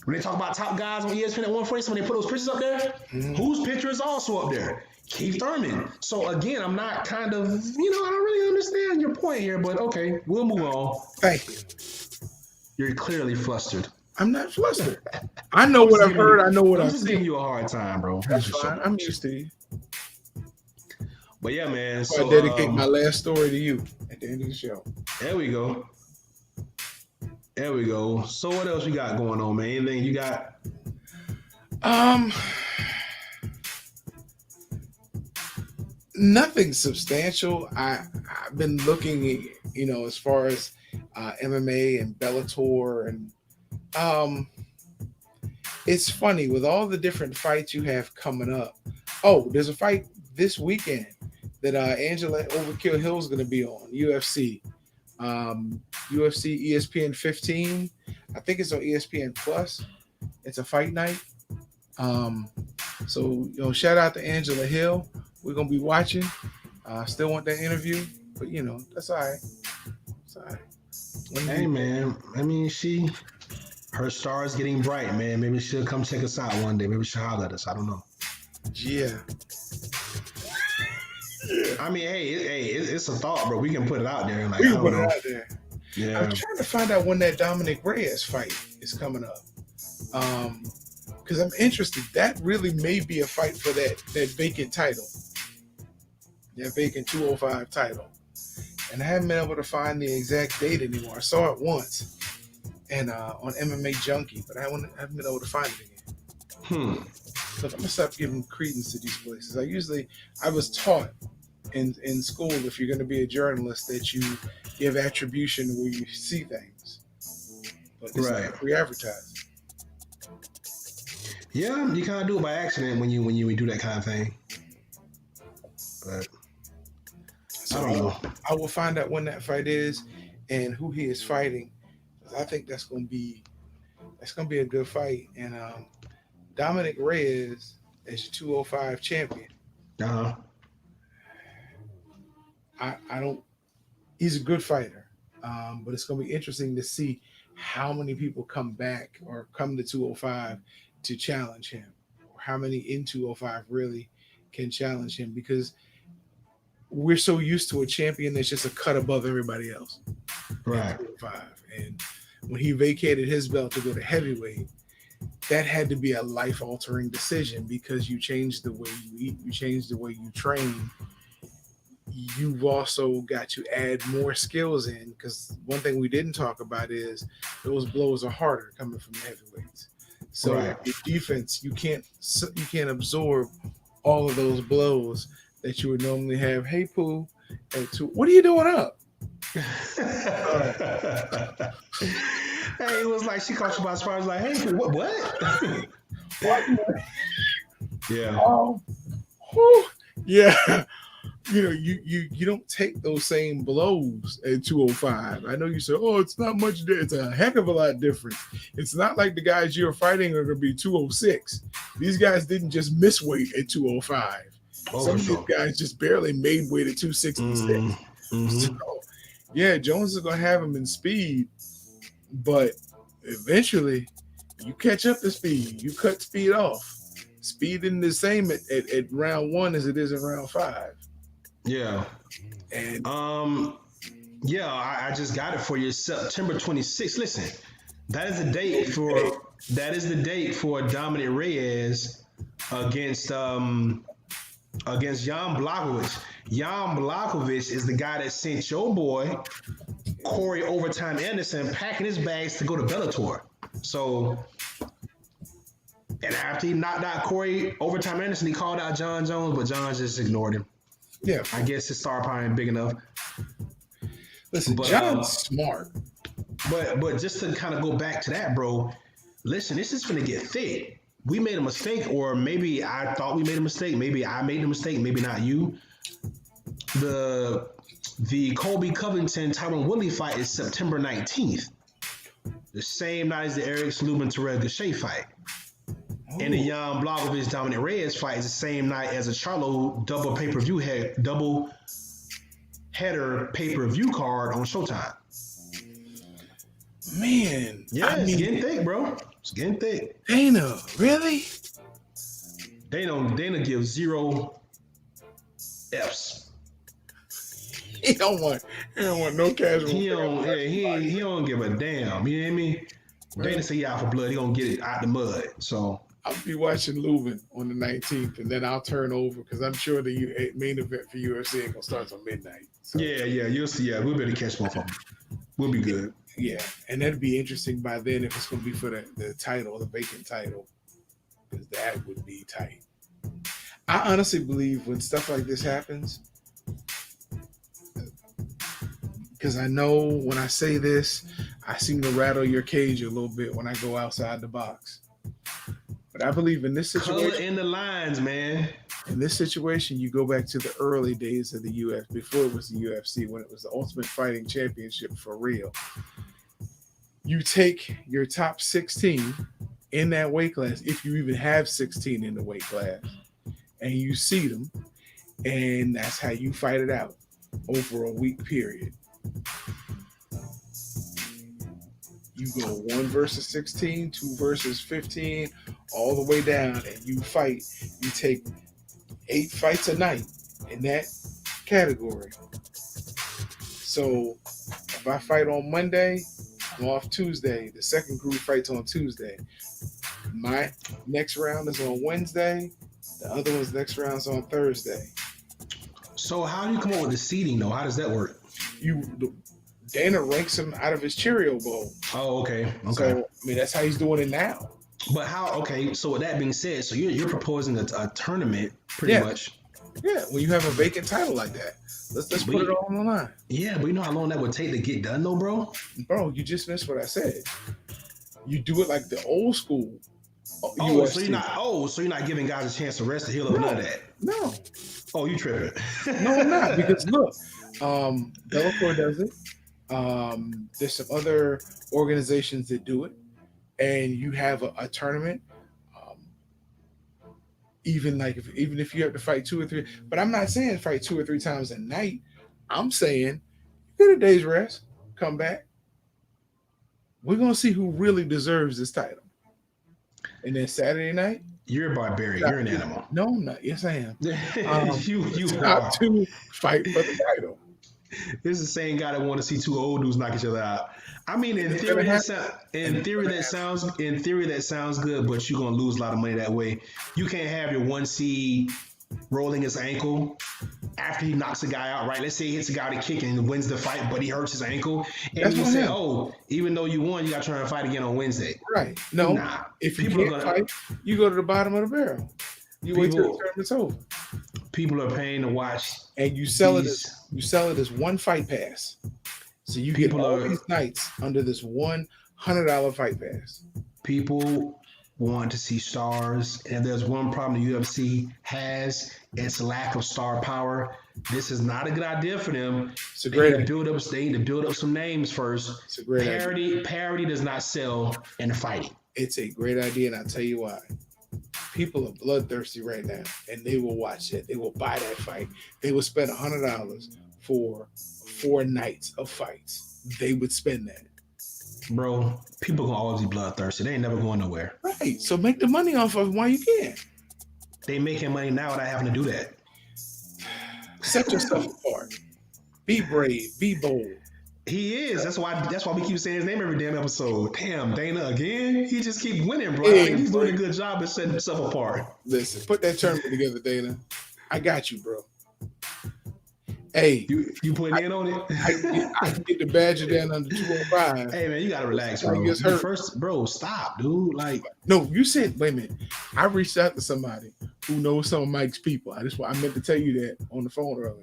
when they talk about top guys on ESPN at 147, they put those pictures up there. Whose picture is also up there? Keith Thurman. So again, I'm not I don't really understand your point here, but okay, we'll move on. Thank you. You're clearly flustered. I'm not flustered. I know what I've heard. I know what I've seen. I'm just giving you a hard time, bro. That's fine. I'm used to you. But yeah, man. So I dedicate my last story to you at the end of the show. There we go. So what else you got going on, man? Anything you got? Nothing substantial. I've been looking, as far as MMA and Bellator, and it's funny with all the different fights you have coming up. Oh, there's a fight this weekend that Angela Overkill Hill is going to be on UFC. UFC ESPN 15. I think it's on ESPN Plus. It's a fight night. So shout out to Angela Hill. We're gonna be watching. Still want that interview, but that's all right. It's all right. Hey man, I mean her star is getting bright, man. Maybe she'll come check us out one day. Maybe she'll holler at us. I don't know. Yeah. I mean, hey, it's a thought, bro. We can put it out there. Like, we can put it out there. Yeah. I'm trying to find out when that Dominic Reyes fight is coming up. Because I'm interested. That really may be a fight for that vacant title. That vacant 205 title. And I haven't been able to find the exact date anymore. I saw it once and on MMA Junkie, but I haven't been able to find it again. Look, I'm gonna stop giving credence to these places. I was taught in school, if you're gonna be a journalist, that you give attribution where you see things. But this is Right. free advertising. Yeah, you kind of do it by accident when you do that kind of thing. But I So don't know. I will find out when that fight is and who he is fighting. I think that's gonna be a good fight. And Dominic Reyes is your 205 champion. Uh-huh. I don't. He's a good fighter, but it's gonna be interesting to see how many people come back or come to 205 to challenge him, or how many in 205 really can challenge him, because we're so used to a champion that's just a cut above everybody else Right. at 205. And when he vacated his belt to go to heavyweight, that had to be a life altering decision, because you changed the way you eat, you changed the way you train. You've also got to add more skills in, because one thing we didn't talk about is those blows are harder coming from the heavyweights. So Right. your defense, you can't absorb all of those blows that you would normally have. Hey, Pooh, what are you doing up? Hey, it was like she caught you by surprise. Like, hey, what? What? Yeah. Oh, whew. Yeah. You don't take those same blows at 205. I know you say, oh, it's not much. It's a heck of a lot different. It's not like the guys you're fighting are going to be 206. These guys didn't just miss weight at 205. Oh, Some for of sure. these guys just barely made weight at 266. Mm-hmm. So, yeah, Jones is going to have him in speed, but eventually you catch up to speed. You cut speed off. Speed isn't the same at round 1 as it is in round 5. Yeah. And Yeah, I just got it for you. September 26th. Listen, that is the date for Dominic Reyes against Jan Blachowicz. Jan Blachowicz is the guy that sent your boy Corey Overtime Anderson packing his bags to go to Bellator. So, and after he knocked out Corey Overtime Anderson, he called out John Jones, but John just ignored him. yeah, I guess his star power ain't big enough. listen, But, John's smart. But just to kind of go back to that, bro. Listen, this is gonna get thick. We made a mistake, or maybe I thought we made a mistake. Maybe I made a mistake. Maybe not you. The Colby Covington Tyron Woodley fight is September 19th, the same night as the Eric Lubin Terrell Gaché fight. And the Jan Blachowicz Dominic Reyes fight is the same night as a Charlo double header pay-per-view card on Showtime. Man, Yeah, it's getting thick, bro. It's getting thick. Dana, really? Dana gives 0 F's. He don't want no casual. He don't give a damn. You know what I mean? Dana say he out for blood. He gonna get it out the mud. So I'll be watching Lubin on the 19th, and then I'll turn over, because I'm sure the main event for UFC ain't gonna start till midnight. So, yeah, you'll see. Yeah, we'll better catch both of them. We'll be good. yeah, and that'd be interesting by then if it's gonna be for the title, the vacant title, because that would be tight. I honestly believe when stuff like this happens, because I know when I say this, I seem to rattle your cage a little bit when I go outside the box. But I believe in this situation, Color in the lines, man. in this situation, you go back to the early days of the UFC, before it was the UFC, when it was the Ultimate Fighting Championship for real. You take your top 16 in that weight class, if you even have 16 in the weight class, and you seed them, and that's how you fight it out over a week period. You go 1 versus 16, 2 versus 15, all the way down, and you fight. You take 8 fights a night in that category. So if I fight on Monday, I'm off Tuesday. The second group fights on Tuesday. My next round is on Wednesday. The other one's next round's on Thursday. So how do you come up with the seeding though? How does that work? Dana ranks him out of his Cheerio bowl. Oh, okay. So I mean, that's how he's doing it now. But how? Okay, so with that being said, so you're proposing a tournament, pretty Yeah, much. yeah. When you have a vacant title like that, let's put it But all on the line, yeah, but you know how long that would take to get done, though, bro. bro. You just missed what I said. You do it like the old school So UFC. so you're not giving guys a chance to rest to heal up, none No, of that. no, Oh, you tripping? no. I'm not because look, Bellator does it. There's some other organizations that do it, and you have a tournament. Um, even if you have to fight two or three, but I'm not saying fight two or three times a night. I'm saying get a day's rest, come back. We're gonna see who really deserves this title. And then Saturday night, You're a barbarian. You're an animal. no, I'm not. Yes, I am. You The top are. two fight for the title. This is the same guy that want to see two old dudes knock each other out. I mean, And it's gonna happen. And in it's theory gonna that sounds good, but you're gonna lose a lot of money that way. You can't have your one seed rolling his ankle after he knocks a guy out, right? Let's say he hits a guy with a kick and wins the fight, but he hurts his ankle, and That's you on say, him. "Oh, even though you won, you got to try and fight again on Wednesday." Right. No. Nah, If you people are can't gonna fight, you go to the bottom of the barrel. You wait till the people tournament's over. people are paying to watch And you sell these. it as one fight pass. So you get People all are these nights under this $100 fight pass. people want to see stars, and there's one problem the UFC has: it's lack of star power. This is not a good idea for them. It's a great idea. They need to build up some names first. It's a great idea. Parity does not sell in fighting. It's a great idea, and I'll tell you why. People are bloodthirsty right now, and they will watch it. They will buy that fight. They will spend $100 for 4 nights of fights. They would spend that. Bro, people gonna always be bloodthirsty. They ain't never going nowhere. Right. So make the money off of them while you can. They making money now without having to do that. Set yourself apart. Be brave. Be bold. He is. That's why we keep saying his name every damn episode. Damn, Dana again. He just keep winning, bro. I think he's doing a good job of setting himself apart. Listen, put that tournament together, Dana. I got you, bro. Hey, You putting in on it? I can get the Badger down under 205. Hey man, you gotta relax, bro. Gets hurt. First, bro, stop, dude. Like, no, you said, wait a minute. I reached out to somebody who knows some of Mike's people. I meant to tell you that on the phone earlier.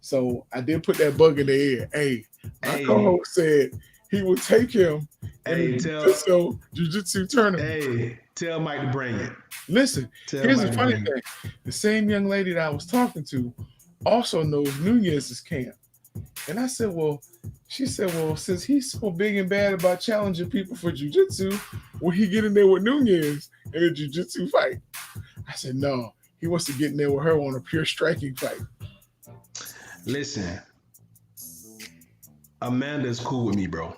So I did put that bug in the air. Hey, my co-host said he would take him in the jiu-jitsu tournament. Hey, tell Mike to bring it. Listen, here's the funny thing. The same young lady that I was talking to also knows Nunez's camp. And I said, she said, since he's so big and bad about challenging people for jiu-jitsu, will he get in there with Nunez in a jiu-jitsu fight? I said, no, he wants to get in there with her on a pure striking fight. Listen, Amanda's cool with me, bro.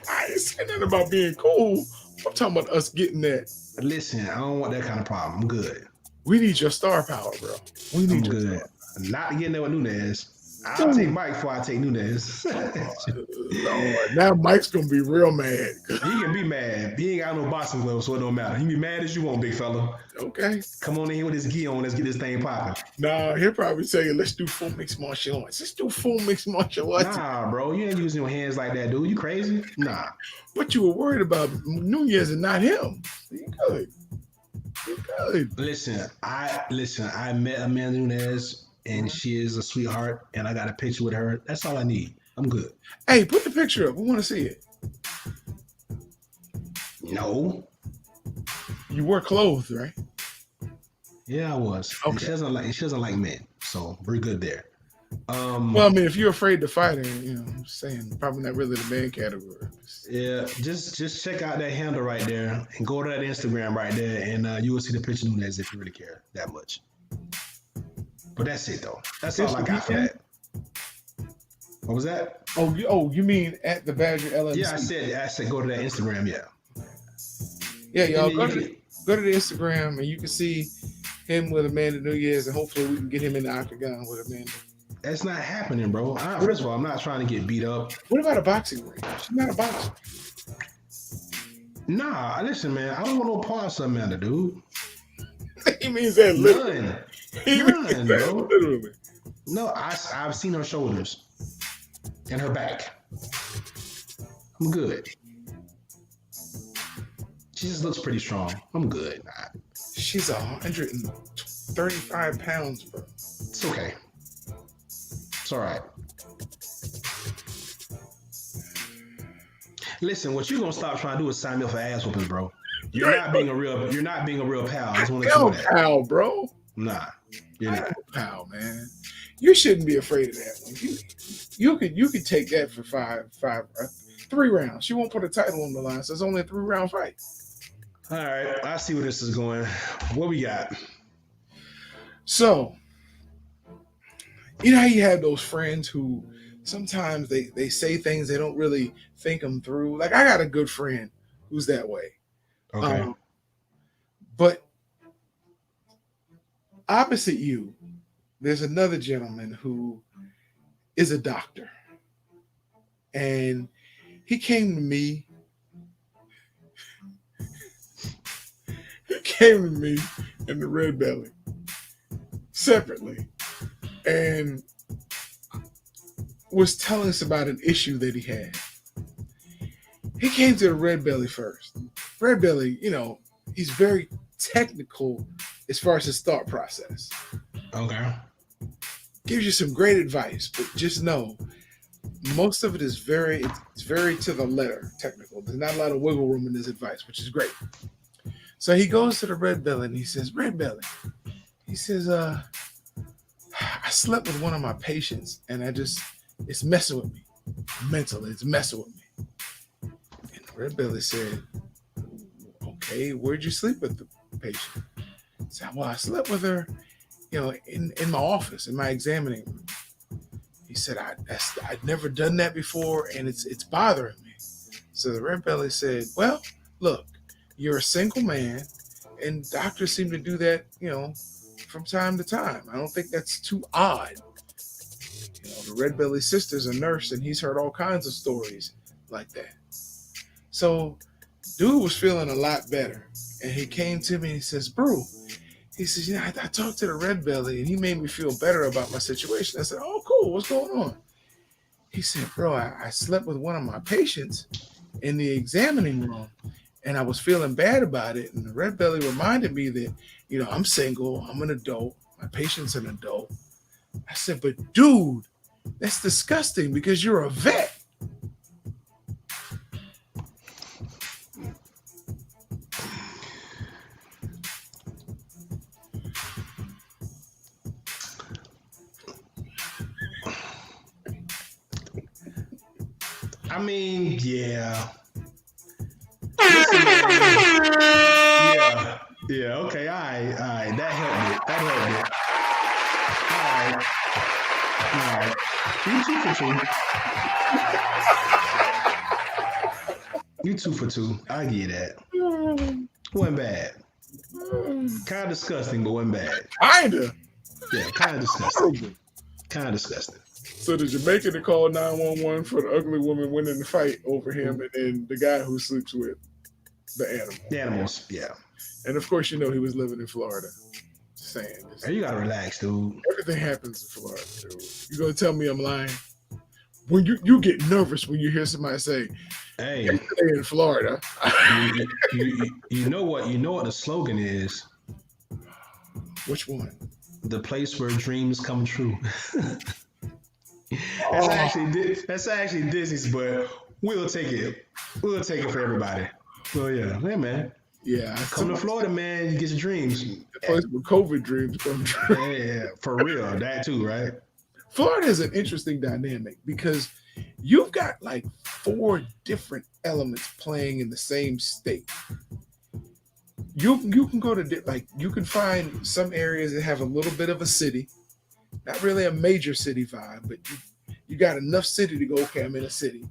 I ain't saying nothing about being cool. I'm talking about us getting that. Listen, I don't want that kind of problem. I'm good. We need your star power, bro. We need your good. Not to get in there with Nunez. I'll take Mike before I take Nunez. Lord, now Mike's gonna be real mad. He can be mad. He ain't got no boxing gloves, so it don't matter. He can be mad as you want, big fella. Okay. Come on in here with his gi on. Let's get this thing popping. Nah, he'll probably say, let's do full mixed martial arts. Let's do full mixed martial arts. Nah, bro. You ain't using your hands like that, dude. You crazy? Nah. What you were worried about Nunez and not him. You good. You good. Listen, I met Amanda Nunez, and she is a sweetheart, and I got a picture with her. That's all I need. I'm good. Hey, put the picture up. We want to see it. No. You were clothed, right? Yeah, I was. Okay. She doesn't like men, so we're good there. Well, I mean, if you're afraid to fight her, I'm just saying, probably not really the man category. Yeah, just check out that handle right there and go to that Instagram right there, and you will see the picture of Nunez if you really care that much. But that's it, though. That's all I got for that. What was that? You mean at the Badger LMC? Yeah, I said go to that Instagram, yeah. Yeah, y'all go to the Instagram, and you can see him with Amanda Nunez, and hopefully we can get him in the octagon with Amanda. That's not happening, bro. First of all, I'm not trying to get beat up. What about a boxing ring? She's not a boxer. Nah, listen, man. I don't want no parts of Amanda, dude. He means that literally. None, bro. Literally. No, I've seen her shoulders and her back. I'm good. She just looks pretty strong. I'm good. She's 135 pounds, bro. It's okay. It's all right. Listen, what you gonna stop trying to do is sign me up for ass whoopings, bro. You're not being a real. You're not being a real pal. I just want to let you know that. Pal, bro. Nah, you're not. Pal, man. You shouldn't be afraid of that one. You could take that for 3 rounds. She won't put a title on the line, so it's only a 3-round fight. All right, I see where this is going. What we got? So, you know how you have those friends who sometimes they say things they don't really think them through. Like I got a good friend who's that way. Okay. But opposite you, there's another gentleman who is a doctor. And he came to me. He came to me in the Red Belly separately and was telling us about an issue that he had. He came to the Red Belly first. Red Belly, you know, he's very technical as far as his thought process. Okay. Gives you some great advice, but just know most of it is very to the letter technical. There's not a lot of wiggle room in his advice, which is great. So he goes to the Red Belly and he says, Red Belly, he says, I slept with one of my patients and it's messing with me mentally. It's messing with me. And the Red Belly said, okay, where'd you sleep with the patient? He said, well, I slept with her, you know, in my office, in my examining room. He said, I'd never done that before and it's bothering me. So the Red Belly said, well, look, you're a single man and doctors seem to do that, you know, from time to time. I don't think that's too odd. You know, the Red Belly sister's a nurse and he's heard all kinds of stories like that. So dude was feeling a lot better. And he came to me and he says, Brew, he says, I talked to the Red Belly and he made me feel better about my situation. I said, oh, cool. What's going on? He said, bro, I slept with one of my patients in the examining room and I was feeling bad about it. And the Red Belly reminded me that, you know, I'm single. I'm an adult. My patient's an adult. I said, but dude, that's disgusting because you're a vet. I mean, yeah. Listen, yeah, okay, all right. That helped me. You 2 for 2. I get that. Wasn't bad. Kind of disgusting, but wasn't bad. Kinda. Yeah, kind of disgusting. Kind of disgusting. So the Jamaican that called 911 for the ugly woman winning the fight over him, and then the guy who sleeps with the animal. The animals, yeah. And of course, you know he was living in Florida. Just saying. Hey, you gotta relax, dude. Everything happens in Florida, dude. You gonna tell me I'm lying? When you get nervous when you hear somebody say, "Hey, in Florida." you know what the slogan is? Which one? The place where dreams come true. That's actually Disney's, but we'll take it. We'll take it for everybody. So yeah, hey man. Yeah, come to Florida, man. You get your dreams. The place where COVID dreams come true. Yeah, for real. That too, right? Florida is an interesting dynamic because you've got like 4 different elements playing in the same state. You can go to you can find some areas that have a little bit of a city, not really a major city vibe, but you got enough city to go, okay, I'm in a city.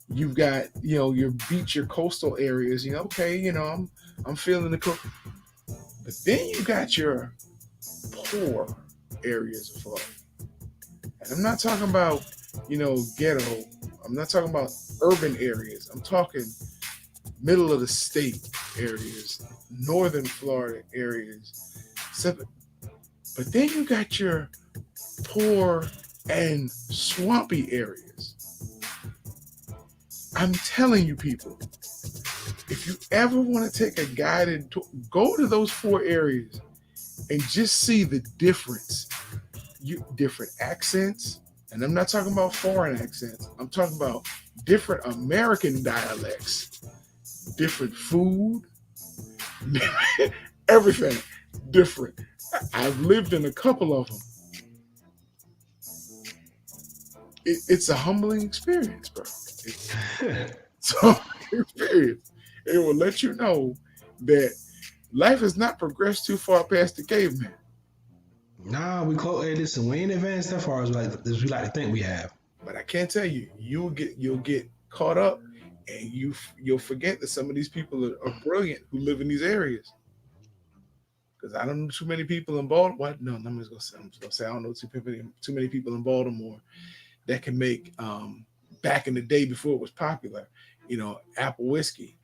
You've got, you know, your beach, your coastal areas, you know, okay, you know, I'm feeling the coast. But then you got your poor areas of Florida. And I'm not talking about, you know, ghetto. I'm not talking about urban areas. I'm talking middle of the state areas, northern Florida areas. But then you got your poor and swampy areas. I'm telling you, people, If you ever want to take a guided tour, go to those 4 areas and just see the difference. Different accents, and I'm not talking about foreign accents. I'm talking about different American dialects, different food, everything different. I've lived in a couple of them. It's a humbling experience, bro. It's a humbling experience. It will let you know that life has not progressed too far past the caveman. Nah, we close. Hey, listen, we ain't advanced that far as we like to think we have. But I can't tell you, you'll get caught up, and you'll forget that some of these people are brilliant who live in these areas. Because I don't know too many people in Baltimore. What? No, I'm just gonna say I don't know too many people in Baltimore that can make back in the day before it was popular, apple whiskey.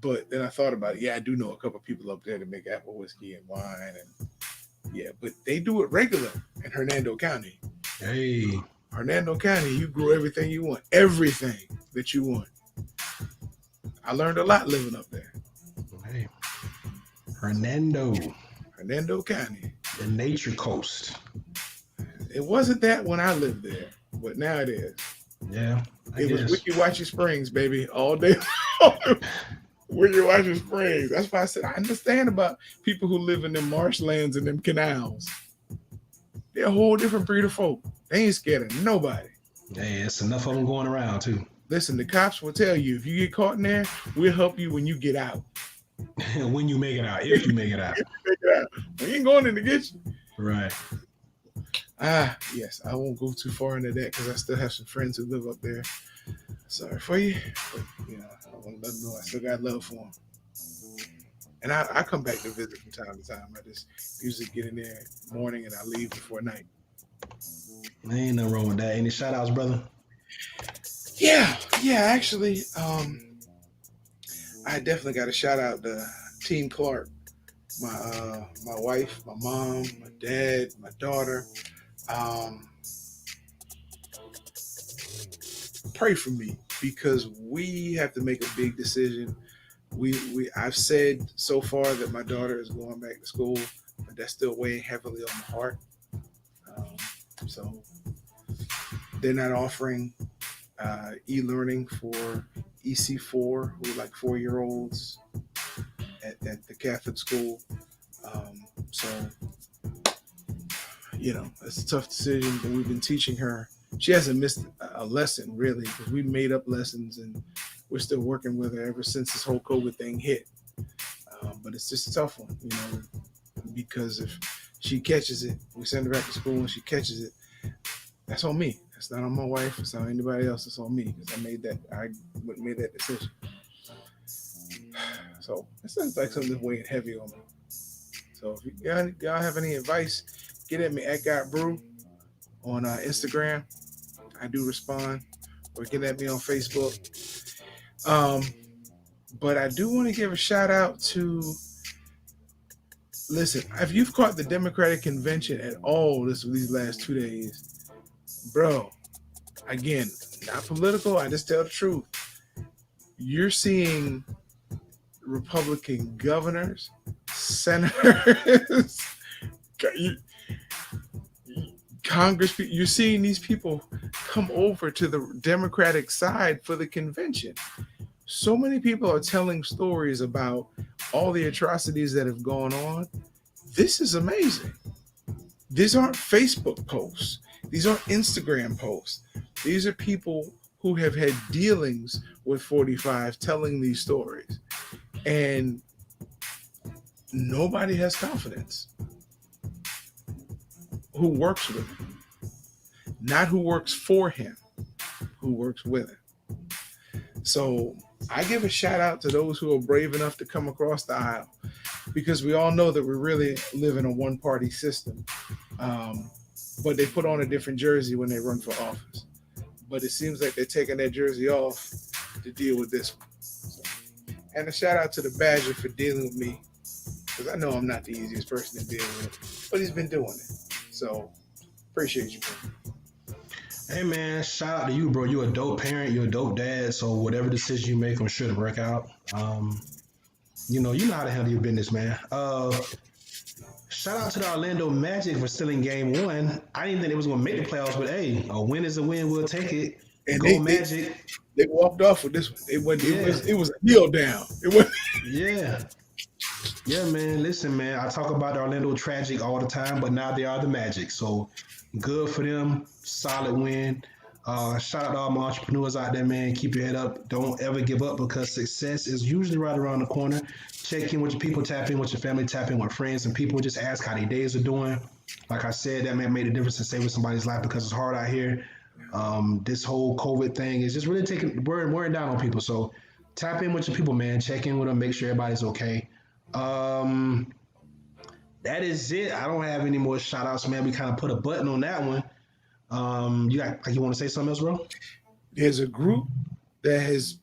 But then I thought about it. Yeah, I do know a couple of people up there that make apple whiskey and wine, and yeah, but they do it regular in Hernando County. Hey, Hernando County, you grow everything that you want. I learned a lot living up there. hey, Hernando, Hernando County. the Nature Coast. It wasn't that when I lived there, but now it is. Yeah, I It guess. was Wiki Watchy Springs, baby, all day long. Wiki Watchy Springs. That's why I said I understand about people who live in them marshlands and them canals. They're a whole different breed of folk. They ain't scared of nobody. Hey, it's enough of them going around too. Listen, the cops will tell you if you get caught in there, we'll help you when you get out. When you make it out, if you make it out. Make it out. We ain't going in to get you. Right. Yes, I won't go too far into that because I still have some friends who live up there. Sorry for you, but I want to let them know I still got love for them. And I come back to visit from time to time. I just usually get in there morning and I leave before night. Ain't nothing wrong with that. Any shout outs, brother? Yeah, actually, I definitely got to shout out to Team Clark, my wife, my mom, my dad, my daughter. Pray for me because we have to make a big decision. I've said so far that my daughter is going back to school, but that's still weighing heavily on my heart. So they're not offering e-learning for EC4, who are like 4-year-olds at the Catholic school. So it's a tough decision, but we've been teaching her. She hasn't missed a lesson really because we made up lessons and we're still working with her ever since this whole COVID thing hit. But it's just a tough one, because if she catches it, we send her back to school and she catches it, that's on me. It's not on my wife. It's not on anybody else. It's on me because I made that decision. So it sounds like something that's weighing heavy on me. So if y'all have any advice, get at me at God Brew on Instagram. I do respond, or get at me on Facebook. But I do want to give a shout out to. Listen, if you've caught the Democratic convention at all these last 2 days, bro. Again, not political. I just tell the truth. You're seeing Republican governors, senators, Congress. You're seeing these people come over to the Democratic side for the convention. So many people are telling stories about all the atrocities that have gone on. This is amazing. These aren't Facebook posts. These aren't Instagram posts. These are people who have had dealings with 45 telling these stories. And nobody has confidence. Who works with him? Not who works for him, who works with him. So I give a shout out to those who are brave enough to come across the aisle, because we all know that we really live in a one-party system. But they put on a different jersey when they run for office. But it seems like they're taking that jersey off to deal with this one. So, and a shout out to the Badger for dealing with me, because I know I'm not the easiest person to deal with, but he's been doing it. So appreciate you, bro. Hey man, shout out to you, bro. You're a dope parent. You're a dope dad. So whatever decision you make, I'm sure to work out. You know how to handle your business, man. Shout out to the Orlando Magic for stealing Game One. I didn't think they was gonna make the playoffs, but hey, a win is a win. We'll take it. And Go Magic. they walked off with this one. It wasn't. Yeah, It was a kneel down. It was. yeah, yeah, man. Listen, man. I talk about the Orlando Tragic all the time, but now they are the Magic. So good for them. Solid win. Shout out to all my entrepreneurs out there, man. Keep your head up. Don't ever give up because success is usually right around the corner. Check in with your people, tap in with your family, tap in with friends and people. Just ask how their days are doing. Like I said, that man made a difference in saving somebody's life because it's hard out here. This whole COVID thing is just really wearing down on people. So tap in with your people, man. Check in with them, make sure everybody's okay. Um, that is it. I don't have any more shout outs, man. We kind of put a button on that one. You want to say something else, bro? There's a group that has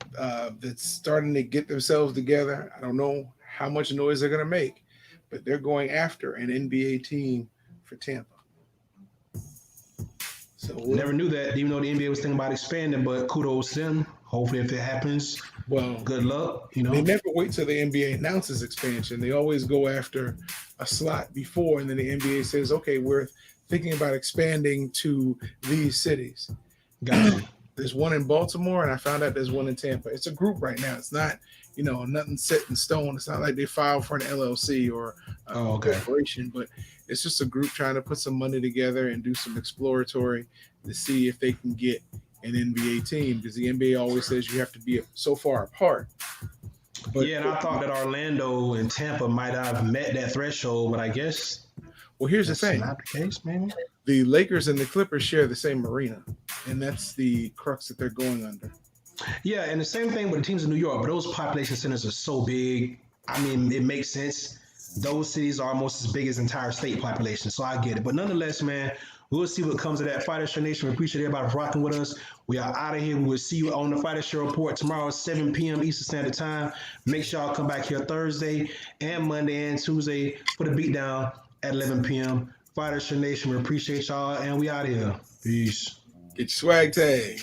that's starting to get themselves together. I don't know how much noise they're going to make, but they're going after an NBA team for Tampa. So Never knew that, even though the NBA was thinking about expanding, but kudos to them. Hopefully, if it happens, well, good luck. they never wait till the NBA announces expansion. They always go after a slot before, and then the NBA says, "Okay, we're thinking about expanding to these cities." Gotcha. There's one in Baltimore, and I found out there's one in Tampa. It's a group right now. It's not, nothing set in stone. It's not like they filed for an LLC or a corporation, but it's just a group trying to put some money together and do some exploratory to see if they can get an NBA team, because the NBA always says you have to be so far apart. But yeah, and I thought that Orlando and Tampa might have met that threshold, but I guess well, here's the thing. Not the case, maybe. The Lakers and the Clippers share the same marina, and that's the crux that they're going under. Yeah, and the same thing with the teams in New York, but those population centers are so big. I mean, it makes sense. Those cities are almost as big as entire state population, so I get it. But nonetheless, man, we'll see what comes of that. Fighter Show Nation, we appreciate everybody for rocking with us. We are out of here. We will see you on the Fighter Show Report tomorrow at 7 p.m. Eastern Standard Time. Make sure y'all come back here Thursday and Monday and Tuesday for the Beatdown at 11 p.m. Fighter Show Nation, we appreciate y'all, and we out of here. Peace. Get your swag tag.